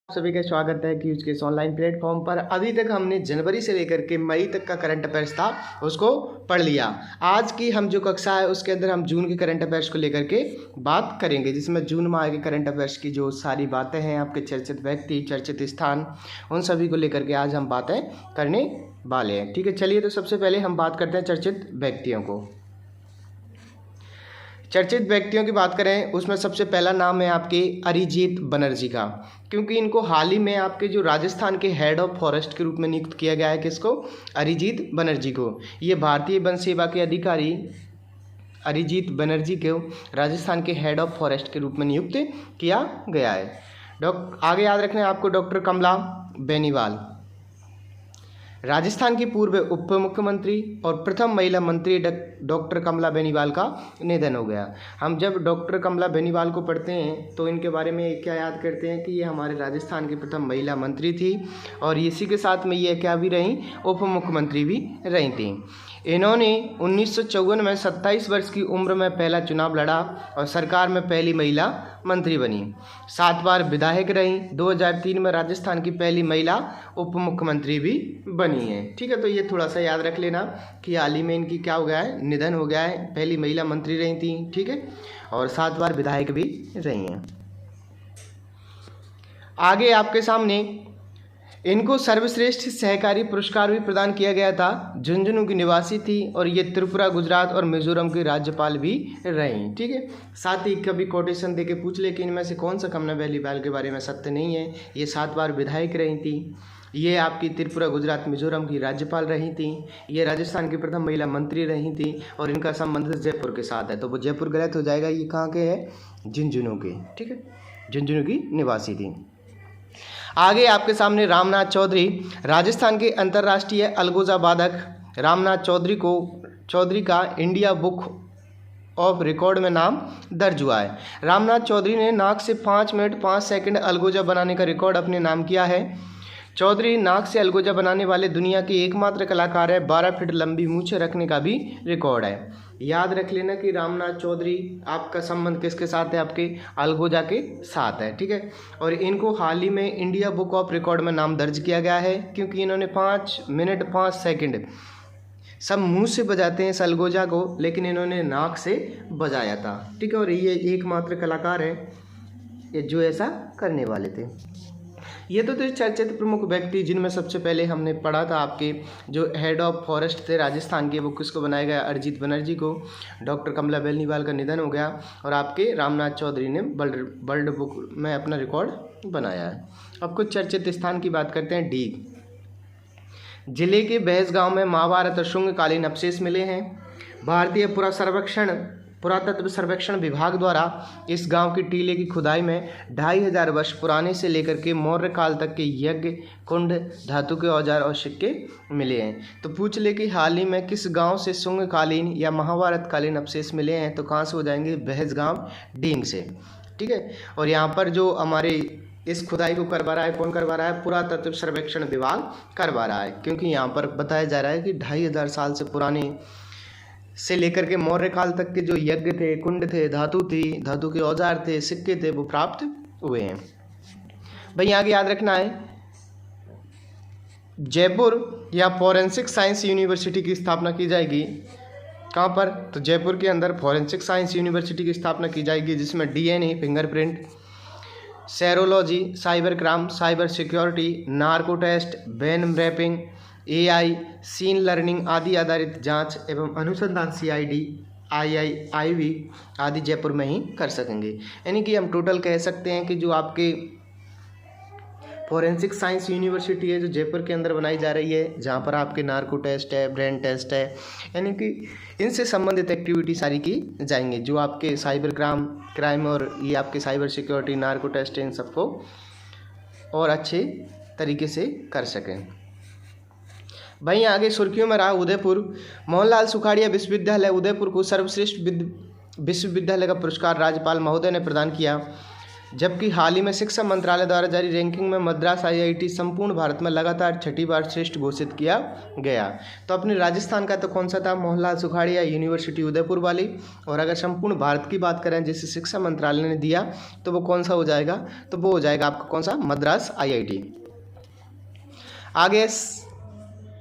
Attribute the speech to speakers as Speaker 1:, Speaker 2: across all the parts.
Speaker 1: सभी का स्वागत है क्यूज के इस ऑनलाइन प्लेटफॉर्म पर। अभी तक हमने जनवरी से लेकर के मई तक का करंट अफेयर्स था उसको पढ़ लिया। आज की हम जो कक्षा है उसके अंदर हम जून के करंट अफेयर्स को लेकर के बात करेंगे, जिसमें जून माह के करंट अफेयर्स की जो सारी बातें हैं, आपके चर्चित व्यक्ति, चर्चित स्थान, उन सभी को लेकर के आज हम बातें करने वाले हैं। ठीक है, चलिए तो सबसे पहले हम बात करते हैं चर्चित व्यक्तियों को। चर्चित व्यक्तियों की बात करें उसमें सबसे पहला नाम है आपके अरिजीत बनर्जी का, क्योंकि इनको हाल ही में आपके जो राजस्थान के हेड ऑफ फॉरेस्ट के रूप में नियुक्त किया गया है। किसको? अरिजीत बनर्जी को। ये भारतीय वन सेवा के अधिकारी अरिजीत बनर्जी को राजस्थान के हेड ऑफ फॉरेस्ट के रूप में नियुक्त किया गया है। आगे याद रखना है आपको डॉक्टर कमला बेनीवाल, राजस्थान की पूर्व उप मुख्यमंत्री और प्रथम महिला मंत्री डॉक्टर कमला बेनीवाल का निधन हो गया। हम जब डॉक्टर कमला बेनीवाल को पढ़ते हैं तो इनके बारे में क्या याद करते हैं कि ये हमारे राजस्थान की प्रथम महिला मंत्री थी और इसी के साथ में ये क्या भी रहीं, उप मुख्यमंत्री भी रही थी। इन्होंने 1954 में 27 वर्ष की उम्र में पहला चुनाव लड़ा और सरकार में पहली महिला मंत्री बनी। 7 बार विधायक रहीं। 2003 में राजस्थान की पहली महिला उप मुख्यमंत्री भी बनी है। ठीक है, तो ये थोड़ा सा याद रख लेना कि हाल ही में इनकी क्या हो गया है, निधन हो गया है। पहली महिला मंत्री रही थी, ठीक है, और 7 बार विधायक भी रही हैं। आगे आपके सामने इनको सर्वश्रेष्ठ सहकारी पुरस्कार भी प्रदान किया गया था। झुंझुनू की निवासी थी और ये त्रिपुरा, गुजरात और मिजोरम की राज्यपाल भी रहीं। ठीक है, साथ ही कभी कोटेशन देके पूछ ले कि इनमें से कौन सा कमला बेनीवाल के बारे में सत्य नहीं है। ये 7 बार विधायक रही थी, ये आपकी त्रिपुरा, गुजरात, मिजोरम की राज्यपाल रही थी, ये राजस्थान की प्रथम महिला मंत्री रही थी और इनका संबंध जयपुर के साथ है। तो वो जयपुर गलत हो जाएगा, ये कहाँ के है? झुंझुनू के। ठीक है, झुंझुनू की निवासी थी। आगे आपके सामने रामनाथ चौधरी, राजस्थान के अंतर्राष्ट्रीय अलगोजा वादक रामनाथ चौधरी का इंडिया बुक ऑफ रिकॉर्ड में नाम दर्ज हुआ है। रामनाथ चौधरी ने नाक से 5 मिनट 5 सेकंड अलगोजा बनाने का रिकॉर्ड अपने नाम किया है। चौधरी नाक से अलगोजा बनाने वाले दुनिया के एकमात्र कलाकार है। 12 फीट लंबी मूछें रखने का भी रिकॉर्ड है। याद रख लेना कि रामनाथ चौधरी आपका संबंध किसके साथ है? आपके अलगोजा के साथ है। ठीक है, और इनको हाल ही में इंडिया बुक ऑफ रिकॉर्ड में नाम दर्ज किया गया है क्योंकि इन्होंने 5 मिनट 5 सेकंड, सब मुंह से बजाते हैं इस अलगोजा को, लेकिन इन्होंने नाक से बजाया था। ठीक है, और ये एकमात्र कलाकार है जो ऐसा करने वाले थे। ये तो थे चर्चित प्रमुख व्यक्ति, जिनमें सबसे पहले हमने पढ़ा था आपके जो हेड ऑफ फॉरेस्ट थे राजस्थान के, वो किसको बनाया गया? अरिजीत बनर्जी को। डॉक्टर कमला बेनीवाल का निधन हो गया और आपके रामनाथ चौधरी ने वर्ल्ड बुक में अपना रिकॉर्ड बनाया है। अब कुछ चर्चित स्थान की बात करते हैं। डीग जिले के बहस गांव में महाभारत और शुंगकालीन अवशेष मिले हैं। भारतीय पुरातत्व सर्वेक्षण विभाग द्वारा इस गांव की टीले की खुदाई में 2500 वर्ष पुराने से लेकर के मौर्य काल तक के यज्ञ कुंड, धातु के औजार और सिक्के मिले हैं। तो पूछ ले कि हाल ही में किस गांव से शुंगकालीन या महाभारत कालीन अवशेष मिले हैं, तो कहाँ से हो जाएंगे? बहस गांव डींग से। ठीक है, और यहाँ पर जो हमारे इस खुदाई को करवा रहा है, कौन करवा रहा है? पुरातत्व सर्वेक्षण विभाग करवा रहा है, क्योंकि यहाँ पर बताया जा रहा है कि 2500 साल से पुराने से लेकर के मौर्य काल तक के जो यज्ञ थे, कुंड थे, धातु के औजार थे, सिक्के थे, वो प्राप्त हुए हैं। भाई आगे याद रखना है, जयपुर या फॉरेंसिक साइंस यूनिवर्सिटी की स्थापना की जाएगी। कहाँ पर? तो जयपुर के अंदर फॉरेंसिक साइंस यूनिवर्सिटी की स्थापना की जाएगी, जिसमें DNA, fingerprint, serology, cyber crime, cyber security, narco test, वेन रैपिंग, एआई, सीन लर्निंग आदि आधारित जांच एवं अनुसंधान सीआईडी, आईआईआईवी आदि जयपुर में ही कर सकेंगे। यानी कि हम टोटल कह सकते हैं कि जो आपके फॉरेंसिक साइंस यूनिवर्सिटी है जो जयपुर के अंदर बनाई जा रही है, जहाँ पर आपके नार्को टेस्ट है, ब्रेन टेस्ट है, यानी कि इनसे संबंधित एक्टिविटी सारी की जाएंगी। जो आपके साइबर क्राइम और ये आपके साइबर सिक्योरिटी, नार्को टेस्ट, इन सबको और अच्छे तरीके से कर सकें। वहीं आगे सुर्खियों में रहा उदयपुर। मोहनलाल सुखाड़िया विश्वविद्यालय उदयपुर को सर्वश्रेष्ठ विश्वविद्यालय का पुरस्कार राज्यपाल महोदय ने प्रदान किया। जबकि हाल ही में शिक्षा मंत्रालय द्वारा जारी रैंकिंग में मद्रास IIT संपूर्ण भारत में लगातार छठी बार श्रेष्ठ घोषित किया गया। तो अपने राजस्थान का तो कौन सा था, मोहनलाल सुखाड़िया यूनिवर्सिटी उदयपुर वाली। और अगर संपूर्ण भारत की बात करें जिसे शिक्षा मंत्रालय ने दिया तो वो कौन सा हो जाएगा, तो वो हो जाएगा आपका कौन सा, मद्रास IIT। आगे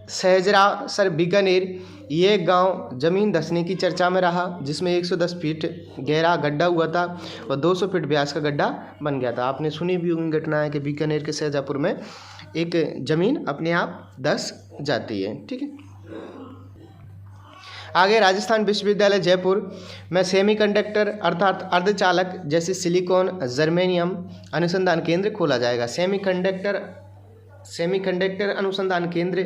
Speaker 1: सहजरा सर बीकानेर, ये गांव जमीन धंसने की चर्चा में रहा, जिसमें 110 फीट गहरा गड्ढा हुआ था और 200 फीट व्यास का गड्ढा बन गया था। आपने सुनी भी होंगी घटना है कि बीकानेर के शाहजहाँपुर में एक जमीन अपने आप धंस जाती है। ठीक है, आगे राजस्थान विश्वविद्यालय जयपुर में सेमीकंडक्टर अर्थात अर्धचालक जैसे सिलिकॉन जर्मेनियम अनुसंधान केंद्र खोला जाएगा। सेमीकंडक्टर अनुसंधान केंद्र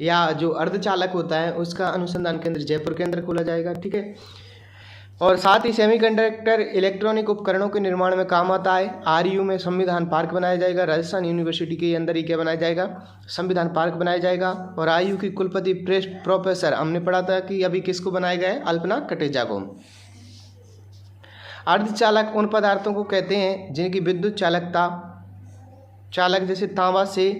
Speaker 1: या जो अर्धचालक होता है उसका अनुसंधान केंद्र जयपुर के अंदर खोला जाएगा। ठीक है, और साथ ही सेमीकंडक्टर इलेक्ट्रॉनिक उपकरणों के निर्माण में काम आता है। RU में संविधान पार्क बनाया जाएगा। राजस्थान यूनिवर्सिटी के अंदर ही क्या बनाया जाएगा, संविधान पार्क बनाया जाएगा। और RU की कुलपति प्रोफेसर, हमने पढ़ा था कि अभी किसको बनाया गया है, अल्पना कटेजा को। अर्धचालक उन पदार्थों को कहते हैं जिनकी विद्युत चालक जैसे तांबा से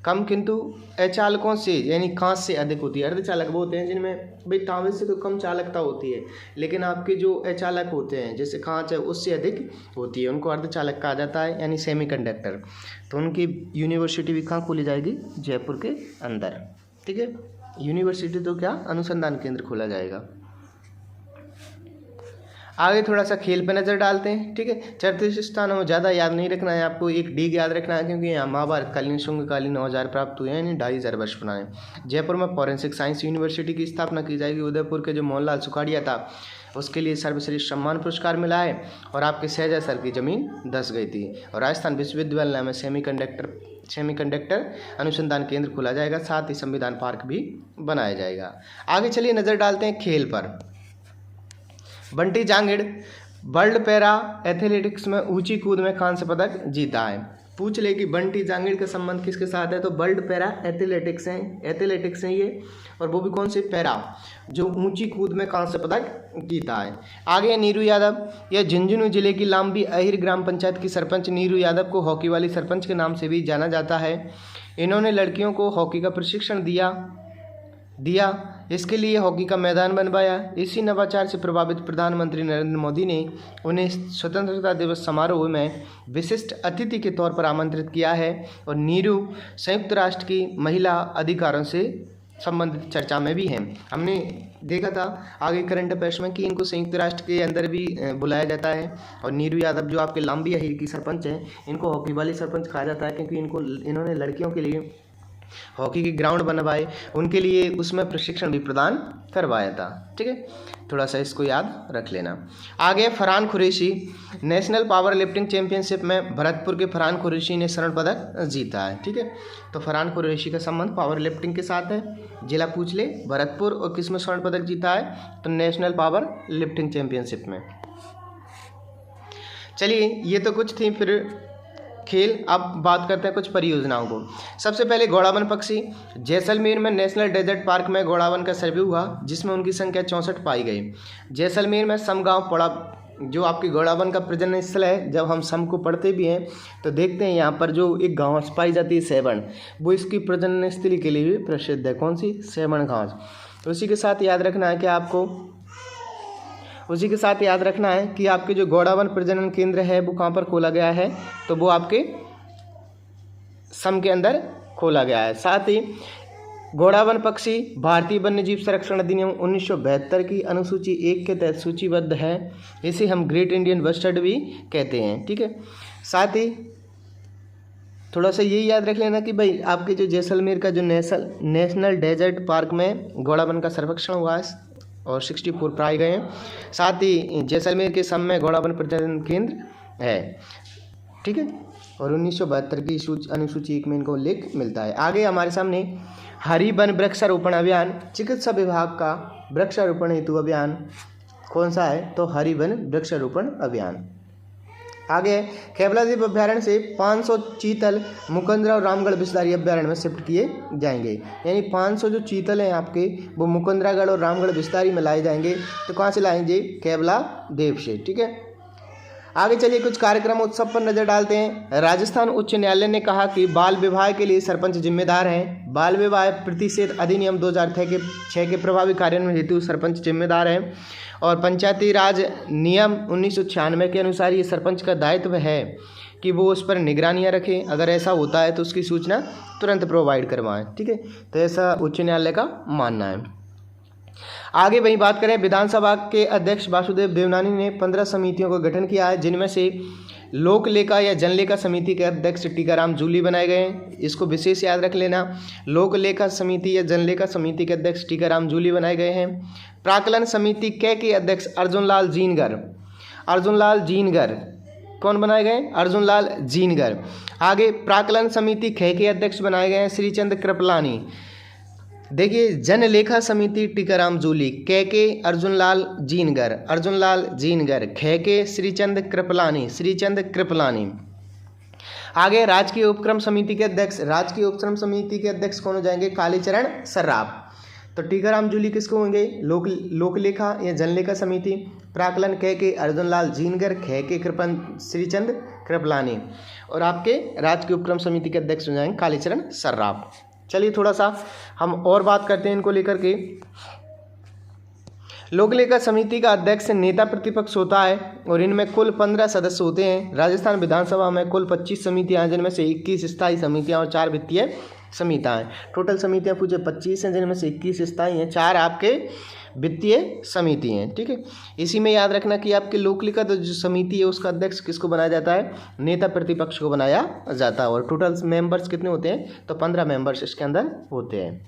Speaker 1: कम किंतु अचालकों से यानी कांच से अधिक होती है। अर्धचालक वो होते हैं जिनमें भाई तांबे से तो कम चालकता होती है, लेकिन आपके जो अचालक होते हैं जैसे कांच है उससे अधिक होती है, उनको अर्धचालक कहा जाता है यानी सेमीकंडक्टर। तो उनकी यूनिवर्सिटी भी कहाँ खोली जाएगी, जयपुर के अंदर। ठीक है, यूनिवर्सिटी तो क्या, अनुसंधान केंद्र खोला जाएगा। आगे थोड़ा सा खेल पे नज़र डालते हैं। ठीक है, चौथे स्थानों में ज़्यादा याद नहीं रखना है आपको, एक डी याद रखना है क्योंकि यहाँ महाभारतकालीन शुंगकालीन औजार प्राप्त हुए हैं यानी 2500 वर्ष पुराने। जयपुर में फॉरेंसिक साइंस यूनिवर्सिटी की स्थापना की जाएगी। उदयपुर के जो मोहनलाल सुखाड़िया था उसके लिए सर्वश्रेष्ठ सम्मान पुरस्कार मिला है। और आपके सहजा सर की ज़मीन धंस गई थी। और राजस्थान विश्वविद्यालय में सेमीकंडक्टर अनुसंधान केंद्र खोला जाएगा, साथ ही संविधान पार्क भी बनाया जाएगा। आगे चलिए नज़र डालते हैं खेल पर। Bunty Jangid world para athletics में ऊंची कूद में कांस्य पदक जीता है। पूछ ले कि बंटी जांगिड़ का संबंध किसके साथ है, तो वर्ल्ड पैरा एथलेटिक्स हैं ये, और वो भी कौन से, पैरा, जो ऊंची कूद में कांस्य पदक जीता है। आगे नीरू यादव, यह झुंझुनू जिले की लांबी अहिर ग्राम पंचायत की सरपंच नीरू यादव को हॉकी वाली सरपंच के नाम से भी जाना जाता है। इन्होंने लड़कियों को हॉकी का प्रशिक्षण दिया, इसके लिए हॉकी का मैदान बनवाया। इसी नवाचार से प्रभावित प्रधानमंत्री नरेंद्र मोदी ने उन्हें स्वतंत्रता दिवस समारोह में विशिष्ट अतिथि के तौर पर आमंत्रित किया है। और नीरू संयुक्त राष्ट्र की महिला अधिकारों से संबंधित चर्चा में भी हैं। हमने देखा था आगे करंट अफेयर्स में कि इनको संयुक्त राष्ट्र के अंदर भी बुलाया जाता है। और नीरू यादव जो आपके लांबी अहिर की सरपंच हैं, इनको हॉकी वाली सरपंच कहा जाता है क्योंकि इन्होंने लड़कियों के लिए हॉकी की ग्राउंड बनवाए, उनके लिए उसमें प्रशिक्षण भी प्रदान करवाया था। ठीक है, थोड़ा सा इसको याद रख लेना। आगे Farhan Qureshi, national power lifting championship में भरतपुर के फरहान कुरैशी ने स्वर्ण पदक जीता है। ठीक है, तो फरहान कुरैशी का संबंध पावर लिफ्टिंग के साथ है। जिला पूछ ले, भरतपुर, और किस में स्वर्ण पदक जीता है, तो नेशनल पावर लिफ्टिंग चैंपियनशिप में। चलिए, ये तो कुछ थी फिर खेल। अब बात करते हैं कुछ परियोजनाओं को। सबसे पहले घोड़ावन पक्षी, जैसलमेर में नेशनल डेजर्ट पार्क में घोड़ावन का सर्वे हुआ जिसमें उनकी संख्या 64 पाई गई। जैसलमेर में सम गाँव पड़ा, जो आपकी घोड़ावन का प्रजनन स्थल है। जब हम सम को पढ़ते भी हैं तो देखते हैं यहाँ पर जो एक घास पाई जाती है सेवण, वो इसकी प्रजनन स्थली के लिए भी प्रसिद्ध है। कौन सी, सेवण घास। तो उसी के साथ याद रखना है कि आपके जो घोड़ावन प्रजनन केंद्र है वो कहाँ पर खोला गया है, तो वो आपके सम के अंदर खोला गया है। साथ ही घोड़ावन पक्षी भारतीय वन्यजीव संरक्षण अधिनियम 1972 की अनुसूची 1 के तहत सूचीबद्ध है। इसे हम ग्रेट इंडियन बस्टर्ड भी कहते हैं। ठीक है, साथ ही थोड़ा सा ये याद रख लेना कि भाई आपके जो जैसलमेर का जो नेशनल डेजर्ट पार्क में घोड़ावन का सर्वेक्षण हुआ है और 64 पाए गए हैं। साथ ही जैसलमेर के सम में घोड़ावन प्रजनन केंद्र है। ठीक है, और 1972 की अनुसूची 1 में इनको उल्लेख मिलता है। आगे हमारे सामने हरि वन वृक्षारोपण अभियान, चिकित्सा विभाग का वृक्षारोपण हेतु अभियान कौन सा है, तो हरि वन वृक्षारोपण अभियान। आगे केवलाद्वीप अभ्यारण्य से 500 चीतल मुकंदरा और रामगढ़ विस्तारी अभ्यारण्य में शिफ्ट किए जाएंगे। यानी 500 जो चीतल हैं आपके वो मुकंदरागढ़ और रामगढ़ विस्तारी में लाए जाएंगे। तो कहाँ से लाएंगे, केवलाद्वीप से। ठीक है, आगे चलिए कुछ कार्यक्रम उत्सव पर नजर डालते हैं। राजस्थान उच्च न्यायालय ने कहा कि बाल विवाह के लिए सरपंच जिम्मेदार हैं। बाल विवाह प्रतिषेध अधिनियम 2006 के प्रभावी कार्यान्वयन हेतु सरपंच जिम्मेदार हैं और पंचायती राज नियम 1996 के अनुसार ये सरपंच का दायित्व है कि वो उस पर निगरानियाँ रखें। अगर ऐसा होता है तो उसकी सूचना तुरंत प्रोवाइड करवाएं। ठीक है, तो ऐसा उच्च न्यायालय का मानना है। आगे वही बात करें, विधानसभा के अध्यक्ष वासुदेव देवनानी ने 15 समितियों का गठन किया है, जिनमें से लोक लेखा या जनलेखा समिति के अध्यक्ष टीकाराम जूली बनाए गए हैं। इसको विशेष याद रख लेना, लोक लेखा समिति या जनलेखा समिति के अध्यक्ष टीकाराम जूली बनाए गए हैं। प्राक्कलन समिति के अध्यक्ष अर्जुन लाल जीनगर कौन बनाए गए? अर्जुन लाल जीनगर। आगे प्राक्कलन समिति के अध्यक्ष बनाए गए हैं श्रीचंद कृपलानी। देखिए, जनलेखा समिति टीकाराम जूली, के अर्जुन लाल जीनगर, के श्रीचंद कृपलानी। आगे राजकीय उपक्रम समिति के अध्यक्ष कौन हो जाएंगे? कालीचरण सर्राफ। तो टीकाराम जूली किसको होंगे? लोकलेखा या जनलेखा समिति, प्राक्कलन के अर्जुन लाल जीनगर, के श्रीचंद कृपलानी और आपके राजकीय उपक्रम समिति के अध्यक्ष हो जाएंगे कालीचरण सर्राफ। चलिए थोड़ा सा हम और बात करते हैं इनको लेकर के। लोकलेखा समिति का अध्यक्ष नेता प्रतिपक्ष होता है और इनमें कुल 15 सदस्य होते हैं। राजस्थान विधानसभा में कुल 25 समितियां हैं, जिनमें से 21 स्थायी समितियां और 4 वित्तीय समितियां हैं। टोटल समितियां पूछे 25 हैं, जिनमें से 21 स्थायी हैं, 4 आपके वित्तीय समिति हैं। ठीक है, इसी में याद रखना कि आपके लोकलेखा तो जो समिति है उसका अध्यक्ष किसको बनाया जाता है? नेता प्रतिपक्ष को बनाया जाता है। और टोटल मेंबर्स कितने होते हैं? तो 15 मेंबर्स इसके अंदर होते हैं।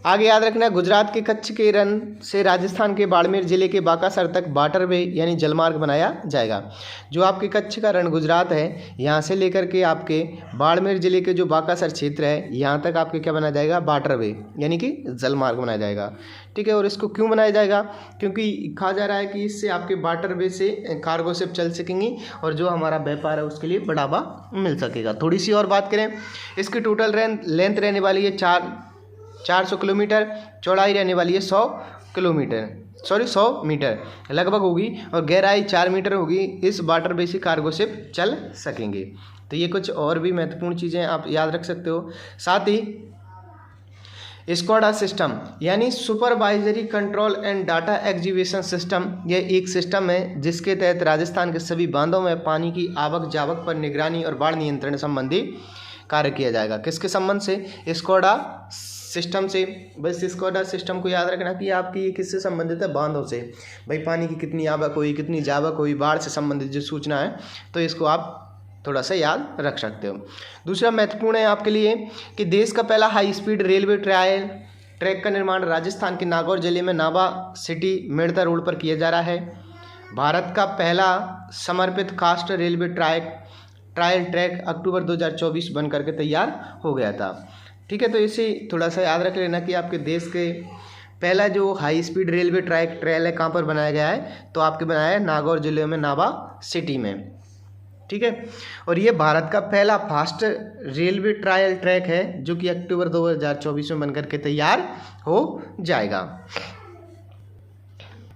Speaker 1: आगे याद रखना, गुजरात के कच्छ के रण से राजस्थान के बाड़मेर जिले के बाकासर तक वाटरवे यानी जलमार्ग बनाया जाएगा। जो आपके कच्छ का रण गुजरात है, यहाँ से लेकर के आपके बाड़मेर जिले के जो बाकासर क्षेत्र है, यहाँ तक आपके क्या बनाया जाएगा? वाटरवे यानी कि जलमार्ग बनाया जाएगा। ठीक है, और इसको क्यों बनाया जाएगा? क्योंकि कहा जा रहा है कि इससे आपके वाटरवे से कार्गो शिप चल सकेंगी और जो हमारा व्यापार है उसके लिए बढ़ावा मिल सकेगा। थोड़ी सी और बात करें, इसकी टोटल लेंथ रहने वाली है 400 किलोमीटर, चौड़ाई रहने वाली है 100 मीटर लगभग होगी और गहराई 4 मीटर होगी। इस वाटरवे से कार्गो शिप चल सकेंगे। तो ये कुछ और भी महत्वपूर्ण चीज़ें आप याद रख सकते हो। साथ ही स्कॉडा सिस्टम यानी supervisory control and data execution system, यह एक सिस्टम है जिसके तहत राजस्थान के सभी बांधों में पानी की आवक जावक पर निगरानी और बाढ़ नियंत्रण संबंधी कार्य किया जाएगा। किसके संबंध से? स्कॉडा सिस्टम से। बस स्कॉडा सिस्टम को याद रखना कि आपकी ये किससे संबंधित है? बांधों से। भाई पानी की कितनी आवक हुई, कितनी जावक हुई, बाढ़ से संबंधित जो सूचना है, तो इसको आप थोड़ा सा याद रख सकते हो। दूसरा महत्वपूर्ण है आपके लिए कि देश का पहला हाई स्पीड रेलवे ट्रैक का निर्माण राजस्थान के नागौर जिले में नाभा सिटी मेड़ता रोड पर किया जा रहा है। भारत का पहला समर्पित कास्ट रेलवे ट्रायल ट्रैक अक्टूबर 2024 बन करके तैयार हो गया था। ठीक है, तो इसे थोड़ा सा याद रख लेना कि आपके देश के पहला जो हाई स्पीड रेलवे ट्रायल है कहाँ पर बनाया गया है? तो आपके बनाया है नागौर जिले में नाभा सिटी में। ठीक है, और ये भारत का पहला फास्ट रेलवे ट्रायल ट्रैक है जो कि अक्टूबर 2024 में बनकर के तैयार हो जाएगा।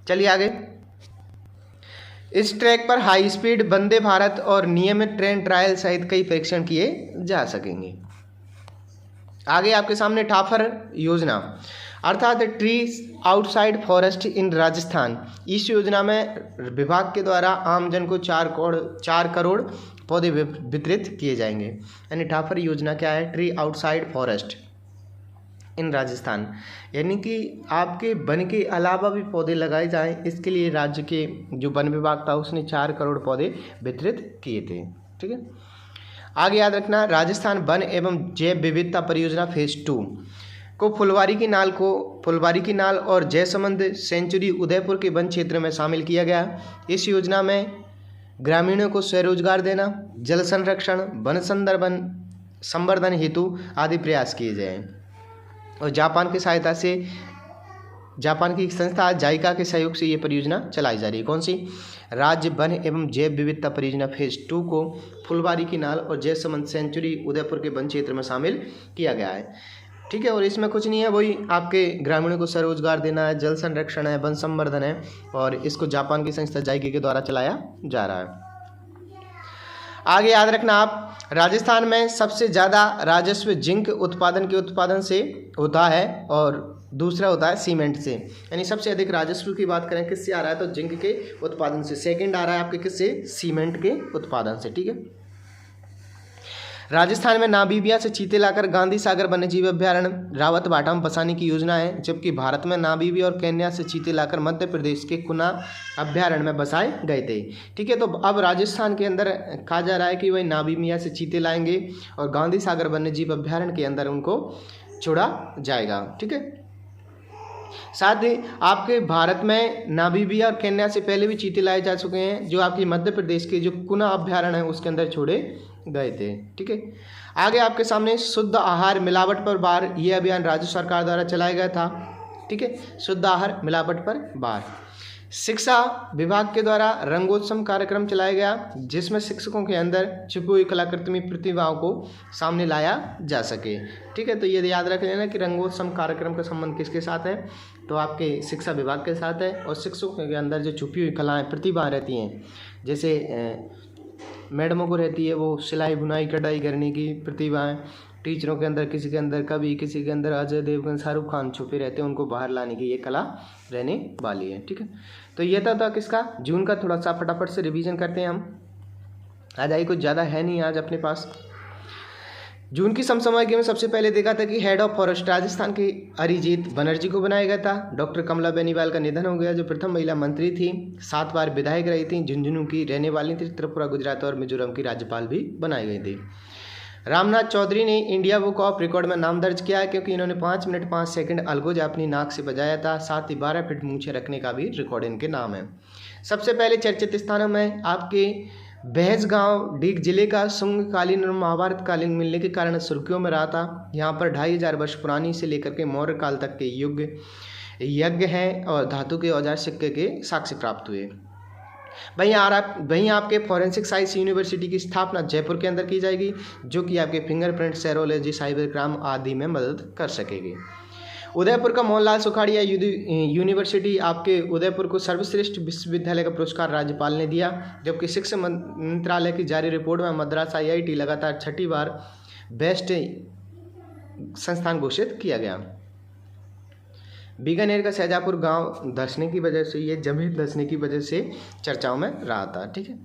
Speaker 1: चलिए आगे, इस ट्रैक पर हाई स्पीड वंदे भारत और नियमित ट्रेन ट्रायल सहित कई परीक्षण किए जा सकेंगे। आगे आपके सामने टाफर योजना अर्थात ट्री आउटसाइड फॉरेस्ट इन राजस्थान। इस योजना में विभाग के द्वारा आमजन को 4 करोड़ पौधे वितरित किए जाएंगे। यानी टाफर योजना क्या है? ट्री आउटसाइड फॉरेस्ट इन राजस्थान, यानी कि आपके वन के अलावा भी पौधे लगाए जाएं। इसके लिए राज्य के जो वन विभाग था उसने 4 करोड़ पौधे वितरित किए थे। ठीक है, आगे याद रखना, राजस्थान वन एवं जैव विविधता परियोजना फेज 2 को फुलवारी की नाल और जयसमंद सेंचुरी उदयपुर के वन क्षेत्र में शामिल किया गया। इस योजना में ग्रामीणों को स्वरोजगार देना, जल संरक्षण, वन संवर्धन हेतु आदि प्रयास किए जाएं। और जापान की संस्था जाइका के सहयोग से ये परियोजना चलाई जा रही है। कौन सी? राज्य वन एवं जैव विविधता परियोजना फेज 2 को फुलवारी की नाल और जयसमंद सेंचुरी उदयपुर के वन क्षेत्र में शामिल किया गया है। ठीक है। और इसमें कुछ नहीं है, वही आपके ग्रामीणों को स्वरोजगार देना है, जल संरक्षण है, वन संवर्धन है, और इसको जापान की संस्था जाइके के द्वारा चलाया जा रहा है। आगे याद रखना आप, राजस्थान में सबसे ज़्यादा राजस्व जिंक उत्पादन से होता है, और दूसरा होता है सीमेंट से। यानी सबसे अधिक राजस्व की बात करें किससे आ रहा है, तो जिंक के उत्पादन से। सेकंड आ रहा है आपके किससे, सीमेंट के उत्पादन से। ठीक है। राजस्थान में नामीबिया से चीते लाकर गांधी सागर वन्यजीव अभ्यारण्य रावत भाटा में बसाने की योजना है, जबकि भारत में नामीबिया और केन्या से चीते लाकर मध्य प्रदेश के कुना अभ्यारण्य में बसाए गए थे। ठीक है। तो अब राजस्थान के अंदर कहा जा रहा है कि वही नामीबिया से चीते लाएंगे और गांधी सागर वन्यजीव अभ्यारण्य के अंदर उनको छोड़ा जाएगा। ठीक है। साथ ही आपके भारत में नामीबिया और केन्या से पहले भी चीते लाए जा चुके हैं, जो आपकी मध्य प्रदेश के जो कुना अभ्यारण्य है उसके अंदर छोड़े गए थे। ठीक है। आगे आपके सामने शुद्ध आहार मिलावट पर बार, ये अभियान राज्य सरकार द्वारा चलाया गया था। ठीक है। शुद्ध आहार मिलावट पर बार। शिक्षा विभाग के द्वारा रंगोत्सव कार्यक्रम चलाया गया, जिसमें शिक्षकों के अंदर छुपी हुई कलाकृति प्रतिभाओं को सामने लाया जा सके। ठीक है। तो ये याद रख लेना कि रंगोत्सव कार्यक्रम का संबंध किसके साथ है, तो आपके शिक्षा विभाग के साथ है। और शिक्षकों के अंदर जो छुपी हुई कलाएँ प्रतिभाएँ रहती हैं, जैसे मैडमों को रहती है वो सिलाई बुनाई कढ़ाई करने की प्रतिभाएँ, टीचरों के अंदर किसी के अंदर कवि, किसी के अंदर अजय देवगन, शाहरुख खान छुपे रहते हैं, उनको बाहर लाने की ये कला रहने वाली है। ठीक है। तो ये था किसका, जून का। थोड़ा सा फटाफट से रिवीजन करते हैं हम। आज आई कुछ ज़्यादा है नहीं आज अपने पास। जून की समसामयिकी में सबसे पहले देखा था कि हेड ऑफ फॉरेस्ट राजस्थान की अरिजीत बनर्जी को बनाया गया था। डॉक्टर कमला बेनीवाल का निधन हो गया, जो प्रथम महिला मंत्री थी, 7 बार विधायक रही थी, झुंझुनू की रहने वाली थी, त्रिपुरा, गुजरात और मिजोरम की राज्यपाल भी बनाई गई थी। रामनाथ चौधरी ने इंडिया बुक ऑफ रिकॉर्ड में नाम दर्ज किया है, क्योंकि इन्होंने 5 मिनट 5 सेकंड अलगोजा अपनी नाक से बजाया था। साथ ही 12 फीट मूछें रखने का भी रिकॉर्ड इनके नाम है। सबसे पहले चर्चित स्थानों में आपके बहस गांव डीग जिले का शुंगकालीन और महाभारत कालीन मिलने के कारण सुर्खियों में रहा था। यहाँ पर 2500 वर्ष पुरानी से लेकर के मौर्य काल तक के यज्ञ हैं और धातु के औजार सिक्के के साक्ष्य प्राप्त हुए। वहीं आपके फॉरेंसिक साइंस यूनिवर्सिटी की स्थापना जयपुर के अंदर की जाएगी, जो कि आपके फिंगरप्रिंट, सेरोलॉजी, साइबर क्राइम आदि में मदद कर सकेगी। उदयपुर का मोहनलाल सुखाड़िया यूनिवर्सिटी आपके उदयपुर को सर्वश्रेष्ठ विश्वविद्यालय का पुरस्कार राज्यपाल ने दिया, जबकि शिक्षा मंत्रालय की जारी रिपोर्ट में मद्रास IIT लगातार 6ठी बार बेस्ट संस्थान घोषित किया गया। बीकानेर का शाहजहाँपुर गांव धंसने की वजह से, ये जमीन धंसने की वजह से चर्चाओं में रहा था। ठीक है।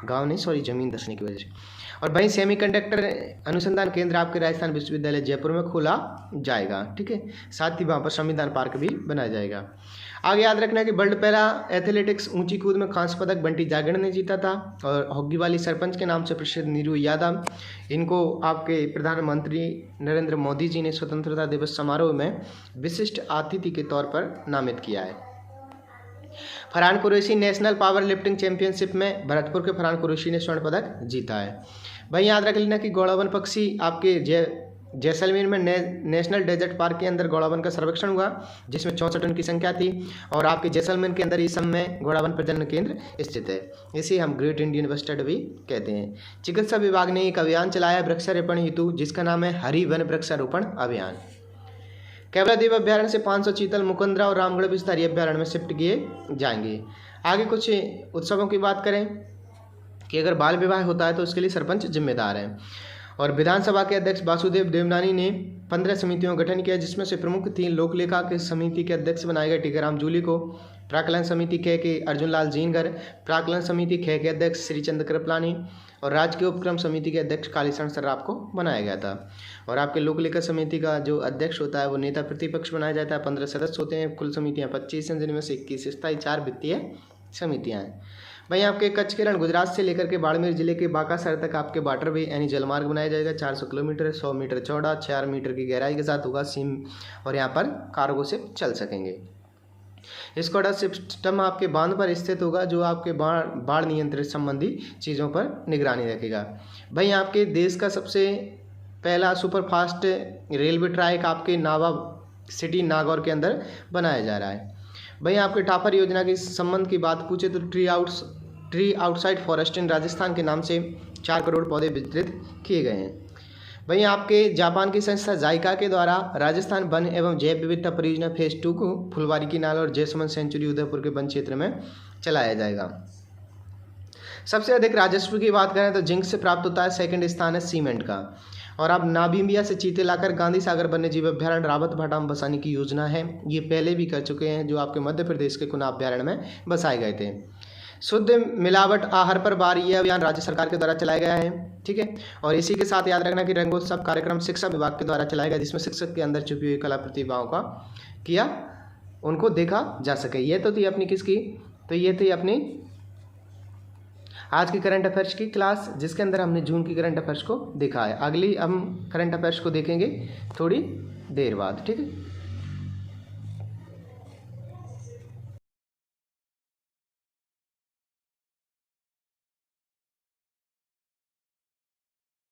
Speaker 1: गांव नहीं, सॉरी, जमीन धंसने की वजह से। और वहीं सेमीकंडक्टर अनुसंधान केंद्र आपके राजस्थान विश्वविद्यालय जयपुर में खोला जाएगा। ठीक है। साथ ही वहाँ पर संविधान पार्क भी बनाया जाएगा। आगे याद रखना है कि वर्ल्ड पैरा एथलेटिक्स ऊंची कूद में कांस्य पदक बंटी जागरण ने जीता था। और हॉकी वाली सरपंच के नाम से प्रसिद्ध नीरू यादव, इनको आपके प्रधानमंत्री नरेंद्र मोदी जी ने स्वतंत्रता दिवस समारोह में विशिष्ट अतिथि के तौर पर नामित किया है। Farhan Qureshi national power lifting championship में भरतपुर के फरहान कुरैशी ने स्वर्ण पदक जीता है। भाई याद रख लेना कि गौड़ावन पक्षी आपके जैसलमेर में नेशनल डेजर्ट पार्क के अंदर गौड़ावन का सर्वेक्षण हुआ, जिसमें 64 उनकी संख्या थी। और आपके जैसलमेर के अंदर इस समय गौड़ावन प्रजनन केंद्र स्थित है। इसे हम ग्रेट इंडियन बस्टर्ड भी कहते हैं। चिकित्सा विभाग ने एक अभियान चलाया वृक्षारोपण हेतु, जिसका नाम है हरि वन वृक्षारोपण अभियान। कैवलादेव अभ्यारण्य से 500 चीतल मुकुंदरा और रामगढ़ विस्तारी अभ्यारण्य में शिफ्ट किए जाएंगे। आगे कुछ उत्सवों की बात करें कि अगर बाल विवाह होता है तो उसके लिए सरपंच जिम्मेदार है। और विधानसभा के अध्यक्ष वासुदेव देवनानी ने 15 समितियों का गठन किया, जिसमें से प्रमुख 3 लोक लेखा के समिति के अध्यक्ष बनाए गए टीकाराम जूली को, प्राकलन समिति ख के अर्जुन लाल जीनगर, प्राकलन समिति ख के अध्यक्ष श्रीचंद कृपलानी और राजकीय उपक्रम समिति के अध्यक्ष कालीचरण सर्राफ को बनाया गया था। और आपके लोक लेखा समिति का जो अध्यक्ष होता है वो नेता प्रतिपक्ष बनाया जाता है। 15 सदस्य होते हैं। कुल समितियाँ 25 हैं, जिनमें से 21 स्थायी, 4 वित्तीय समितियाँ हैं। वहीं आपके कच्छ के रण गुजरात से लेकर के बाड़मेर जिले के बाकासर तक आपके वाटरवे यानी जलमार्ग बनाया जाएगा। 400 किलोमीटर, 100 मीटर चौड़ा, 4 मीटर की गहराई के साथ होगा सीम। और यहाँ पर कार्गो शिप चल सकेंगे। स्कॉडा सिस्टम आपके बांध पर स्थित होगा, जो आपके बाढ़ नियंत्रण संबंधी चीज़ों पर निगरानी रखेगा। भाई आपके देश का सबसे पहला सुपरफास्ट रेलवे ट्रैक आपके नावा सिटी नागौर के अंदर बनाया जा रहा है। भाई आपके टाफर योजना के संबंध की बात पूछे तो ट्री आउटसाइड फॉरेस्ट इन राजस्थान के नाम से 4 करोड़ पौधे वितरित किए गए हैं। वहीं आपके जापान की संस्था जाइका के द्वारा राजस्थान वन एवं जैव विविधता परियोजना फेज 2 को फुलवारी की नाला और जैसमंद सेंचुरी उदयपुर के वन क्षेत्र में चलाया जाएगा। सबसे अधिक राजस्व की बात करें तो जिंक से प्राप्त होता है, सेकंड स्थान है सीमेंट का। और अब नामीबिया से चीते लाकर गांधी सागर वन्य जीव अभ्यारण्य रावत भाटा में बसाने की योजना है। ये पहले भी कर चुके हैं, जो आपके मध्य प्रदेश के कुना अभ्यारण्य में बसाए गए थे। शुद्ध मिलावट आहार पर बार यह अभियान राज्य सरकार के द्वारा चलाया गया है, ठीक है। और इसी के साथ याद रखना कि रंगोत्सव कार्यक्रम शिक्षा विभाग के द्वारा चलाया गया, जिसमें शिक्षक के अंदर छुपी हुई कला प्रतिभाओं का किया उनको देखा जा सके। ये तो थी अपनी किसकी, तो ये थी अपनी आज की करंट अफेयर्स की क्लास, जिसके अंदर हमने जून की करंट अफेयर्स को देखा है। अगली हम करंट अफेयर्स को देखेंगे थोड़ी देर बाद, ठीक है।